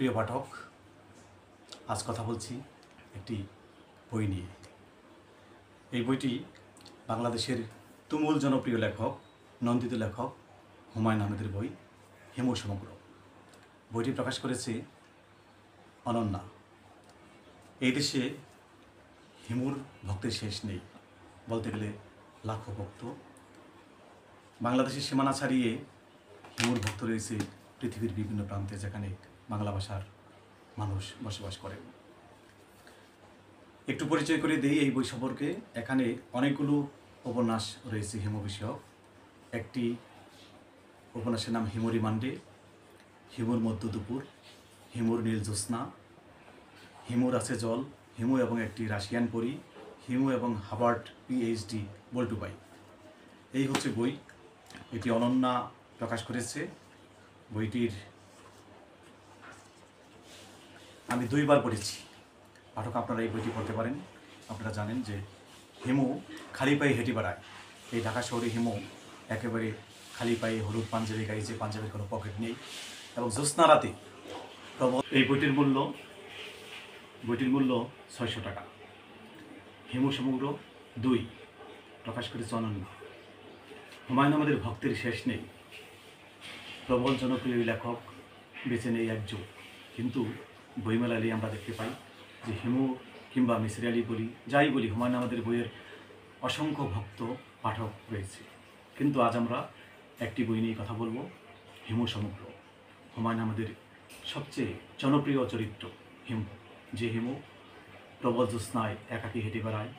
প্রিয় পাঠক, আজ কথা বলছি একটি বই নিয়ে। এই বইটি বাংলাদেশের তুমুল জনপ্রিয় লেখক, নন্দিত লেখক হুমায়ুন আহমেদের বই হিমু সমগ্র। বইটি প্রকাশ করেছে অনন্যা। এই দেশে হিমুর ভক্তের শেষ নেই, বলতে গেলে লাখো ভক্ত। বাংলাদেশের সীমানা ছাড়িয়ে হিমুর ভক্ত রয়েছে পৃথিবীর বিভিন্ন প্রান্তে, যেখানে বাংলা ভাষার মানুষ বসবাস করেন। একটু পরিচয় করে দিই এই বই সম্পর্কে। এখানে অনেকগুলো উপন্যাস রয়েছে হিমু বিষয়ক। একটি উপন্যাসের নাম হিমু রিমান্ডে, হিমুর মধ্য দুপুর, হিমুর নীল জ্যোৎস্না, হিমুর আছে জল, হিমু এবং একটি রাশিয়ান পরী, হিমু এবং হার্ভার্ড পিএইচডি বল্টু ভাই। এই হচ্ছে বই। এটি অনন্যা প্রকাশ করেছে। বইটির আমি 2 বার পড়েছি। পাঠক, আপনারা এই বইটি পড়তে পারেন। আপনারা জানেন যে হিমু খালি পায়ে হেঁটে বেড়ায়। এই ঢাকা শহরে হিমু একেবারে খালি পায়ে হলুদ পাঞ্জাবি গায়ে, যে পাঞ্জাবির কোনো পকেট নেই, এবং জ্যোৎস্না রাতে প্রবল। এই বইটির মূল্য 600 টাকা। হিমু সমগ্র 2 প্রকাশ করেছে অনন্যা। হুমায়ুন আহমেদের ভক্তের শেষ নেই। প্রবল জনপ্রিয় লেখক বেছে নেই একজন, কিন্তু বইমেলায় আমরা দেখতে পাই যে হিমু কিংবা মিসির আলী বলি, যাই বলি, হুমায়ুন আহমেদের বইয়ের অসংখ্য ভক্ত পাঠক রয়েছে। কিন্তু আজ আমরা একটি বই নিয়ে কথা বলবো, হিমু সমগ্র। হুমায়ুন আহমেদের সবচেয়ে জনপ্রিয় চরিত্র হিমু। যে হিমু প্রবল জ্যোৎস্নায় একাকী হেঁটে বেড়ায়,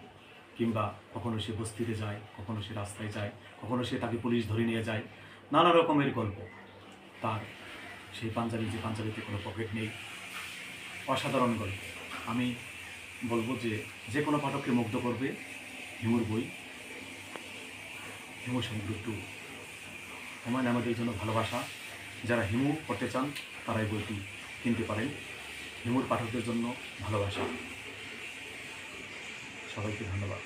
কিংবা কখনো সে বস্তিতে যায়, কখনো সে রাস্তায় যায়, কখনো সে তাকে পুলিশ ধরে নিয়ে যায়। নানা রকমের গল্প তার। সেই পাঞ্জাবি, যে পাঞ্জাবিতে কোনো পকেট নেই, অসাধারণ গল্প। আমি বলবো যে যে কোনো পাঠককে মুগ্ধ করবে হিমুর বই হিমু সমগ্র 2। হুমায়ুন আহমেদের জন্য ভালোবাসা। যারা হিমু পড়তে চান তারা এই বইটি কিনতে পারেন। হিমুর পাঠকদের জন্য ভালোবাসা। সবাইকে ধন্যবাদ।